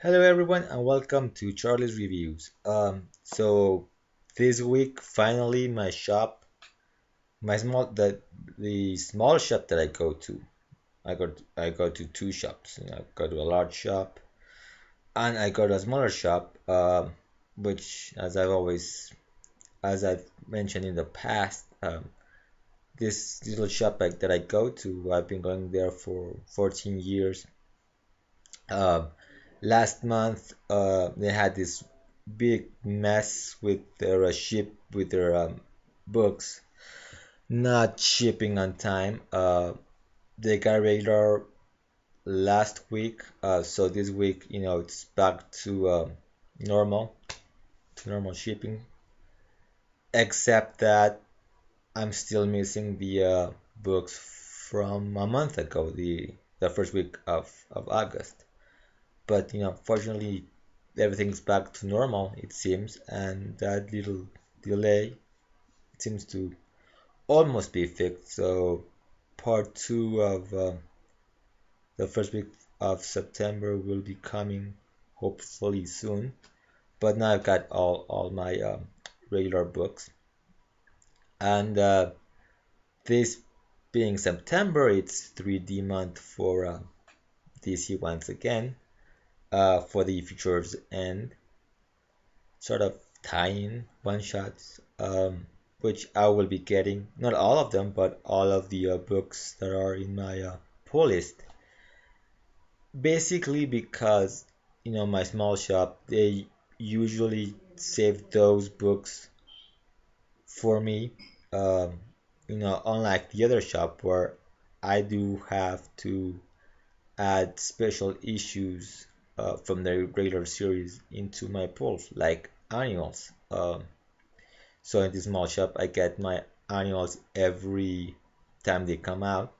Hello everyone and welcome to Charlie's Reviews. This week finally my shop, my small the small shop that I go to. I go to two shops. I go to a large shop and I go to a smaller shop, which as I've mentioned in the past, this little shop that I go to, I've been going there for 14 years. Um, Last month, they had this big mess with their books not shipping on time. They got radar last week, so this week, it's back to normal, to normal shipping. Except that I'm still missing the books from a month ago, the first week of August. But fortunately, everything's back to normal, it seems, and that little delay seems to almost be fixed. So part two of the first week of September will be coming hopefully soon. But now I've got all my regular books, and this being September, it's 3D month for DC once again. For the Futures End sort of tie-in one-shots, which I will be getting, not all of them, but all of the books that are in my pull list. Basically because, my small shop, they usually save those books for me. Um, Unlike the other shop where I do have to add special issues from the regular series into my pulls, like annuals. So in this small shop, I get my annuals every time they come out.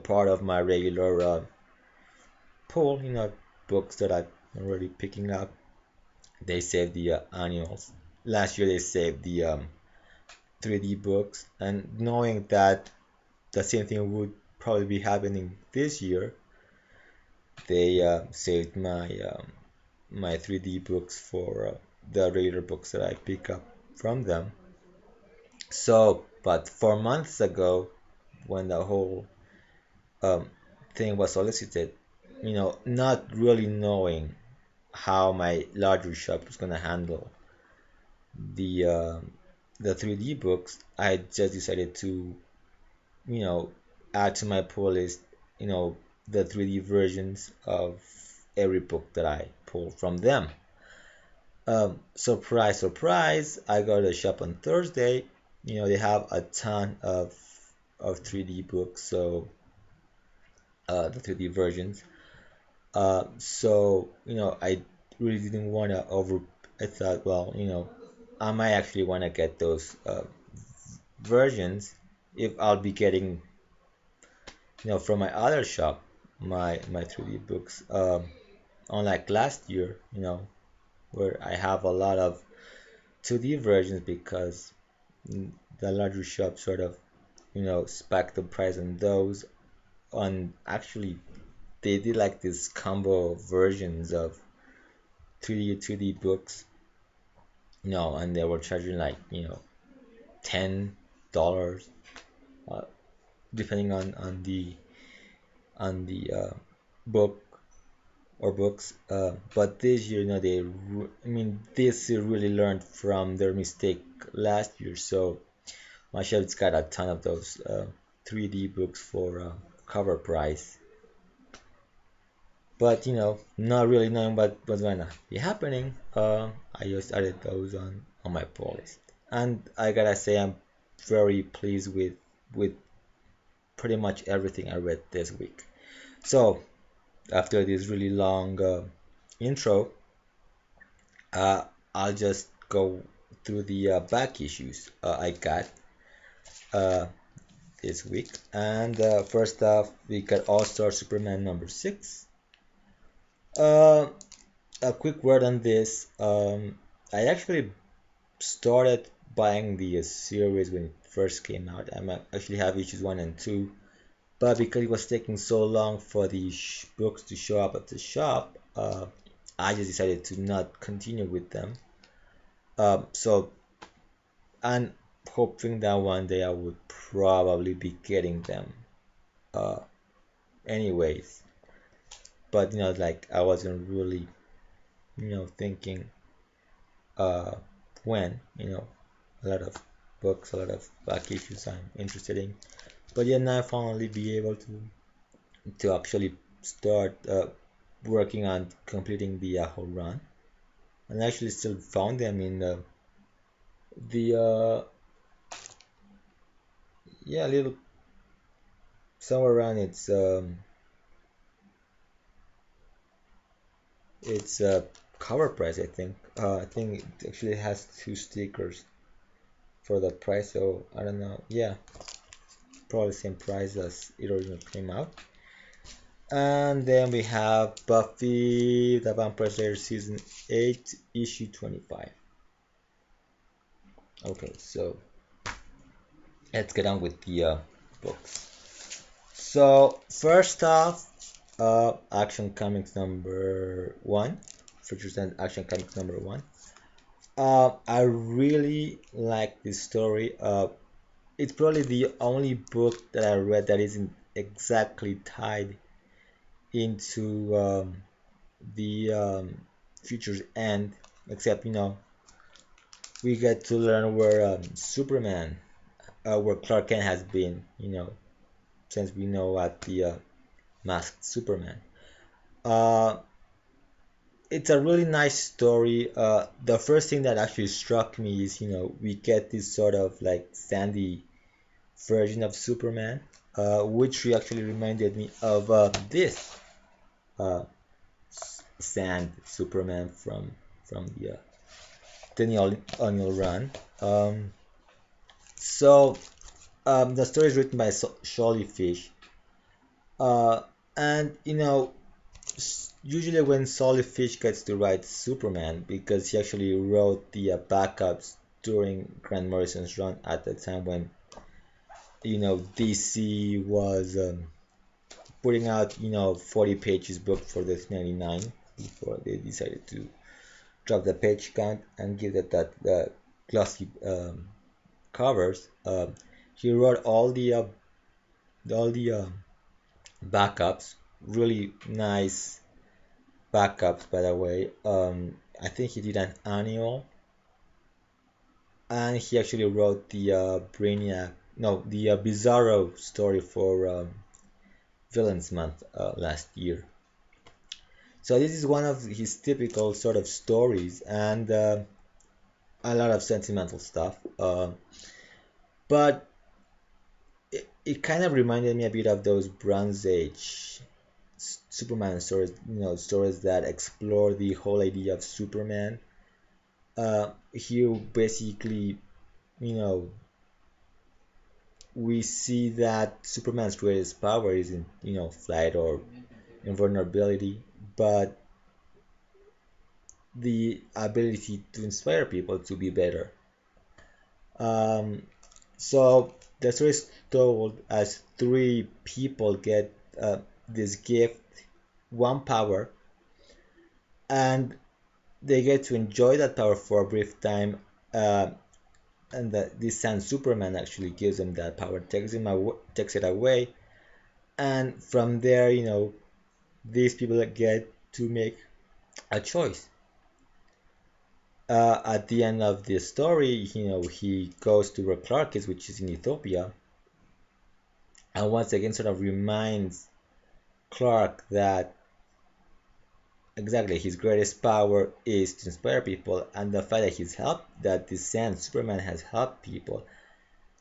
Part of my regular pool, books that I'm already picking up. They save the annuals. Last year they saved the 3D books, and knowing that the same thing would probably be happening this year, they saved my 3D books for the regular books that I pick up from them. So, but 4 months ago, when the whole um, thing was solicited, not really knowing how my larger shop was gonna handle the uh, the 3D books, I just decided to, you know, add to my pull list, the 3D versions of every book that I pull from them. Surprise, surprise! I go to the shop on Thursday. They have a ton of 3D books, so the 3D versions. I really didn't want to over. I thought, well, I might actually want to get those versions if I'll be getting, from my other shop, my 3D books. Unlike last year, where I have a lot of 2D versions because the larger shop sort of, spec the price on those. On actually, they did like this combo versions of 3D books, and they were charging like, $10, uh, depending on the book or books. But this year, I mean, this year really learned from their mistake last year. So my shelf's got a ton of those 3D books for cover price. But not really knowing what's gonna be happening, I just added those on my pull list. And I gotta say, I'm very pleased with pretty much everything I read this week. So after this really long intro, I'll just go through the back issues I got uh, this week. And first off, we got All Star Superman number 6. Uh, a quick word on this. I actually started buying the series when it first came out. I actually have issues 1 and 2, but because it was taking so long for the books to show up at the shop, I just decided to not continue with them. So I'm hoping that one day I would probably be getting them. Uh, anyways, but like I wasn't really, thinking uh when, a lot of books, a lot of back issues I'm interested in. But yeah, now I finally be able to actually start working on completing the whole run, and I actually still found them in the yeah, little somewhere around its cover price. I think it actually has two stickers for the price, so I don't know. Yeah, probably the same price as it originally came out. And then we have Buffy the Vampire Slayer season 8 issue 25. Okay, so let's get on with the books. So first off, Action Comics number 1, features and Action Comics number 1. I really like this story. It's probably the only book that I read that isn't exactly tied into the future's end, except we get to learn where Superman, where Clark Kent has been, since we know at the Masked Superman. Uh, it's a really nice story. The first thing that actually struck me is, we get this sort of like sandy version of Superman, which actually reminded me of this uh, sand Superman from the Daniel O'Neill run. So the story is written by Sholly Fish, uh, and usually when Solly Fish gets to write Superman, because he actually wrote the backups during Grant Morrison's run at the time when DC was putting out 40 pages book for the 99 before they decided to drop the page count and give it that glossy covers. He wrote all the backups, really nice backups, by the way. I think he did an annual, and he actually wrote the Brainiac, no, the Bizarro story for Villains Month last year. So this is one of his typical sort of stories, and a lot of sentimental stuff. But it kind of reminded me a bit of those Bronze Age Superman stories, stories that explore the whole idea of Superman. Here, basically, you know, we see that Superman's greatest power isn't, flight or invulnerability, but the ability to inspire people to be better. Um, so the story is told as three people get this gift, one power, and they get to enjoy that power for a brief time. And that this Sand Superman actually gives them that power, takes it away, and from there, these people get to make a choice. At the end of the story, he goes to where Clark is, which is in Ethiopia, and once again sort of reminds Clark that exactly his greatest power is to inspire people, and the fact that that this Sand Superman has helped people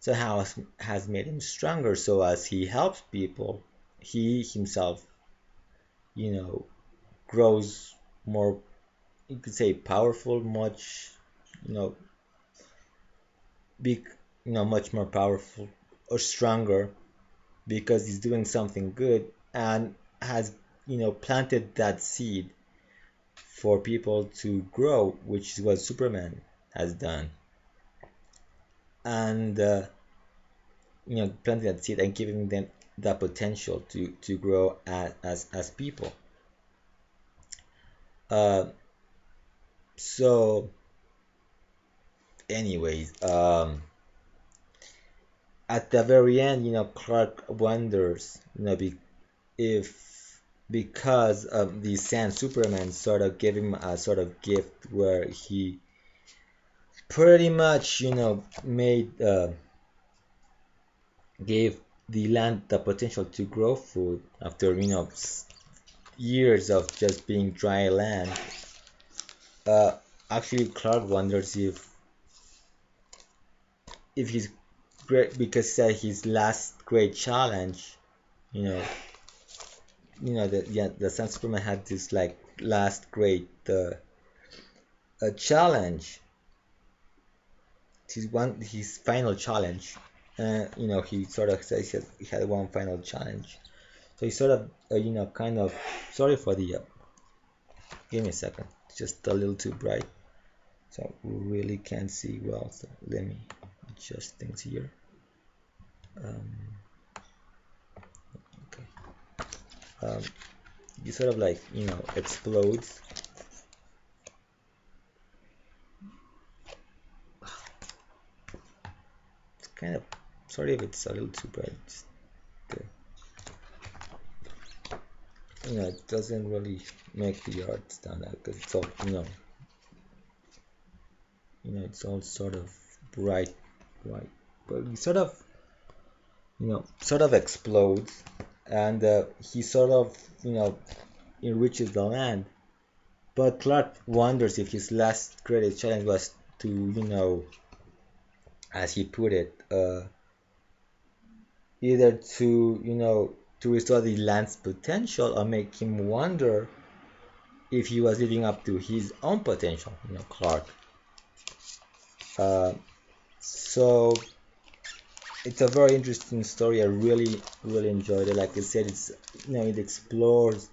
somehow has made him stronger. So as he helps people, he himself, you know, grows more, you could say, powerful, much, you know, big, much more powerful or stronger because he's doing something good and has, planted that seed for people to grow, which is what Superman has done. And, planting that seed and giving them that potential to grow as people. Uh, so, anyways, at the very end, Clark wonders, if because the Sand Superman sort of gave him a sort of gift where he pretty much, made gave the land the potential to grow food after, years of just being dry land. Uh, Actually, Clark wonders if he's great because his last great challenge, you know, the Sun Superman had this like last great challenge, his final challenge. He sort of says he had one final challenge. So he's sort of, kind of sorry for the. Give me a second, it's just a little too bright, so we really can't see well. So let me adjust things here. Um, okay. He sort of like explodes. It's kind of sorry if it's a little too bright. Just, it doesn't really make the art stand out because it's all it's all sort of bright, bright, but he sort of explodes, and he sort of enriches the land. But Clark wonders if his last greatest challenge was to, as he put it, either to, to restore the land's potential or make him wonder if he was living up to his own potential, Clark. So it's a very interesting story. I really, really enjoyed it. Like I said, it's it explores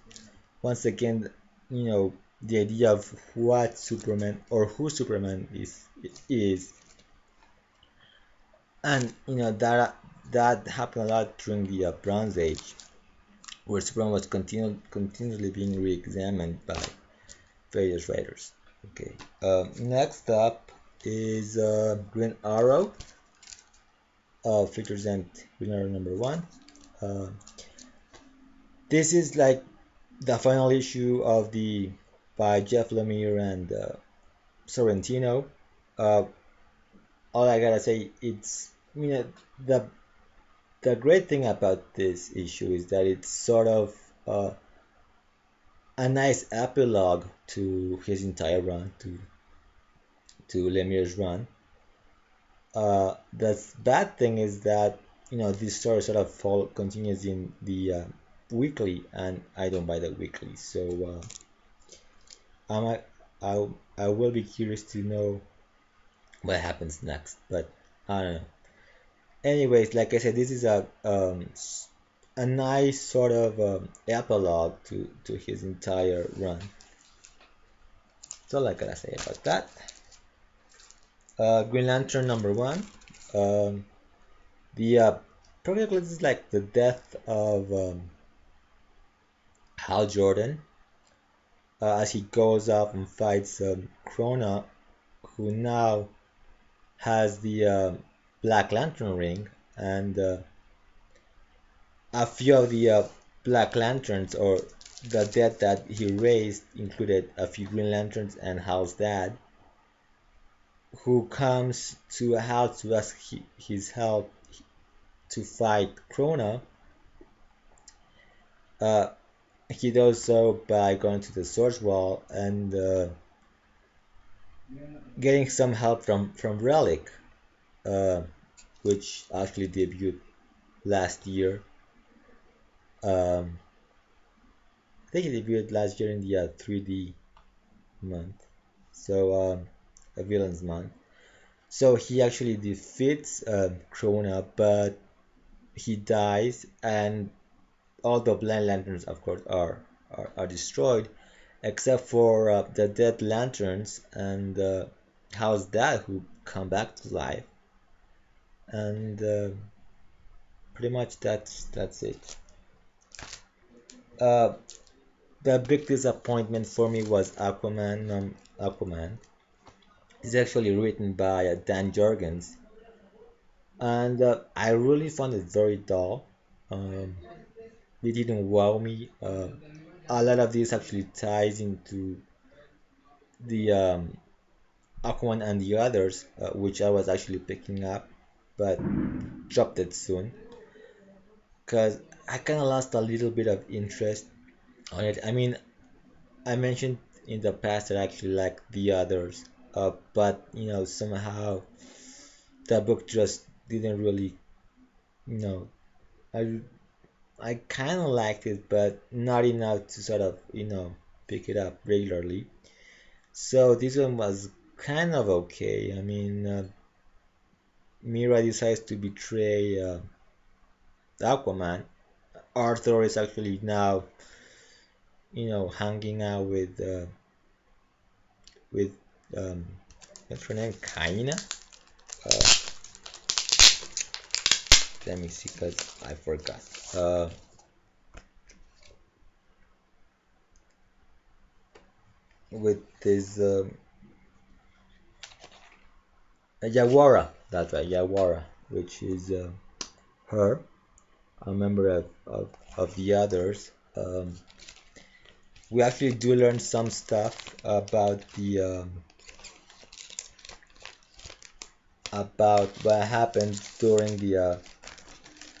once again, the idea of what Superman or who Superman is, and that happened a lot during the Bronze Age, where Superman was continuously being re-examined by various writers. Okay. Next up is Green Arrow. Features and Green Arrow #1. Uh, this is like the final issue of the by Jeff Lemire and Sorrentino. Uh, all I gotta say, it's the the great thing about this issue is that it's sort of a nice epilogue to his entire run, to Lemire's run. The bad thing is that this story sort of continues in the weekly, and I don't buy the weekly, so I'm I I will be curious to know what happens next, but I don't know. Anyways, like I said, this is a nice sort of epilogue to his entire run. That's all I gotta say about that. Green Lantern #1. Um, the project is like the death of Hal Jordan as he goes up and fights Krona, who now has the Black Lantern ring, and a few of the Black Lanterns, or the dead that he raised, included a few Green Lanterns and Hal's dad, who comes to Hal to ask his help to fight Krona. He does so by going to the Source Wall and getting some help from Relic, uh, which actually debuted last year. I think it debuted last year in the 3D month, so a villain's month. So he actually defeats Krona, but he dies, and all the Blind Lanterns, of course, are destroyed, except for the dead lanterns and Hal's dad, who come back to life, and pretty much that's it. Uh, the big disappointment for me was Aquaman. Aquaman is actually written by Dan Jurgens, and I really found it very dull. Um, it didn't wow me. A lot of this actually ties into the Aquaman and the others, which I was actually picking up, but dropped it soon because I kind of lost a little bit of interest on it. I mean, I mentioned in the past that I actually like the others, but somehow the book just didn't really, you know, I I kind of liked it, but not enough to sort of pick it up regularly. So this one was kind of okay. I mean, Mira decides to betray Aquaman. Arthur is actually now, hanging out with um, what's her name, Kaina. Uh, Let me see, cause I forgot. With this Yawara, that's right, Yawara, which is her, a member of the others. We actually do learn some stuff about what happened during the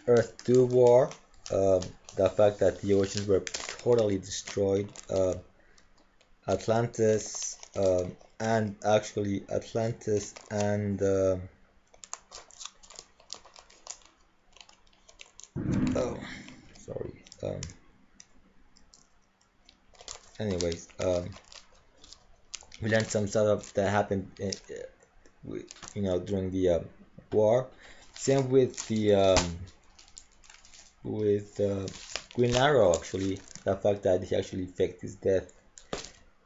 Earth 2 war. The fact that the oceans were totally destroyed. Atlantis and actually Atlantis and oh, sorry. Anyways, we learned some stuff that happened, during the war. Same with Green Arrow, actually, the fact that he actually faked his death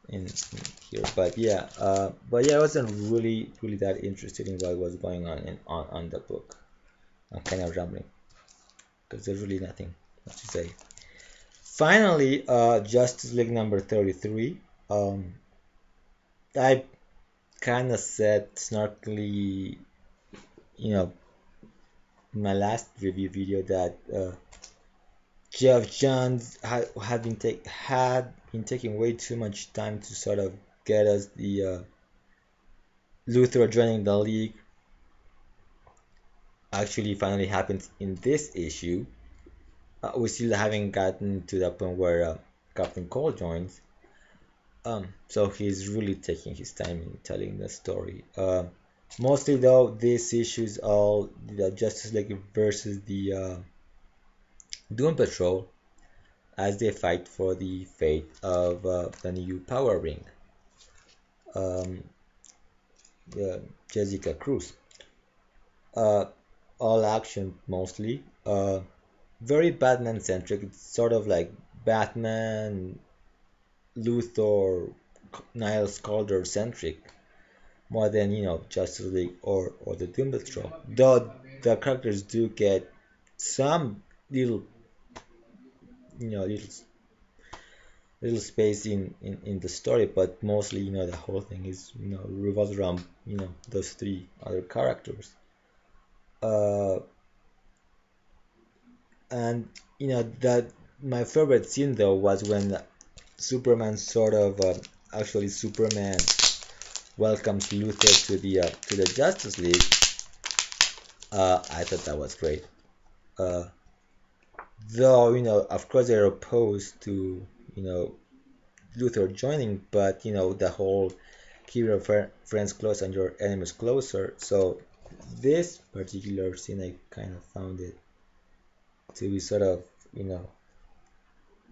in here. But yeah, I wasn't really that interested in what was going on on the book. I'm kind of rambling because there's really nothing much to say. Finally, Justice League number 33. I kind of said snarkily, you know, in my last review video that Geoff Johns had been taking way too much time to sort of get us the Luthor joining the league. Actually, finally happened in this issue. We still haven't gotten to the point where Captain Cole joins. So he's really taking his time in telling the story. Mostly though, this issue is all the Justice League versus the Doom Patrol as they fight for the fate of the new Power Ring, um, Jessica Cruz. Uh, all action mostly. Very Batman centric. It's sort of like Batman, Luthor, Niles Calder centric more than Justice League or the Doom Patrol. Though the characters do get some little little space in the story, but mostly the whole thing is revolves around those three other characters. Uh, and that my favorite scene though was when Superman sort of actually Superman welcomes Luthor to the Justice League. I thought that was great. Uh, though of course they're opposed to Luthor joining, but the whole keep your friends close and your enemies closer. So this particular scene, I kind of found it to be sort of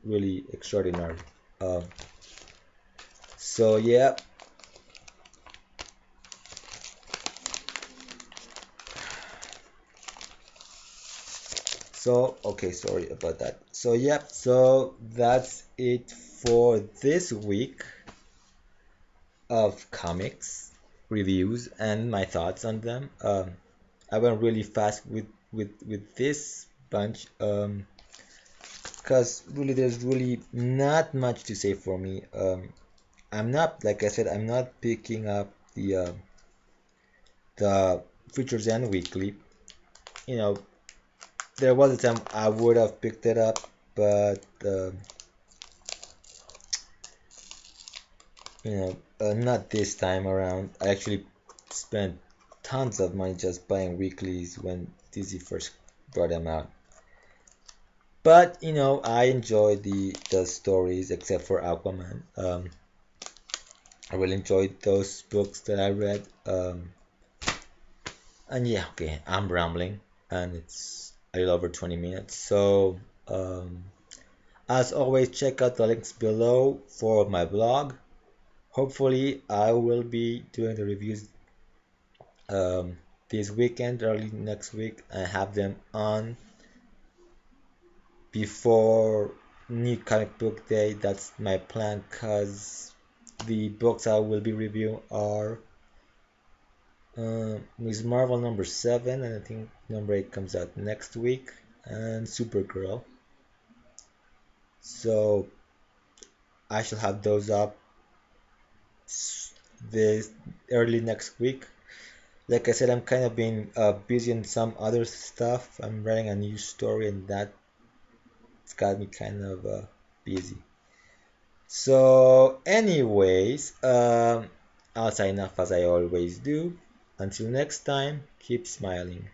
really extraordinary. Um, so yeah, so okay, sorry about that. So yeah, so that's it for this week of comics reviews and my thoughts on them. I went really fast with this bunch. because really there's really not much to say for me. I'm not, like I said, I'm not picking up the Futures End Weekly. You know, there was a time I would have picked it up, but not this time around. I actually spent tons of money just buying weeklies when DC first brought them out. But I enjoyed the stories except for Aquaman. I really enjoyed those books that I read. And yeah, okay, I'm rambling, and it's a little over 20 minutes. So, as always, check out the links below for my blog. Hopefully, I will be doing the reviews this weekend, early next week, and have them on before New Comic Book Day. That's my plan, because the books I will be reviewing are Ms. Marvel number 7, and I think number 8 comes out next week, and Supergirl. So I shall have those up this early next week. Like I said, I'm kind of being busy in some other stuff. I'm writing a new story, and that's got me kind of busy. So, anyways, I'll sign off as I always do. Until next time, keep smiling.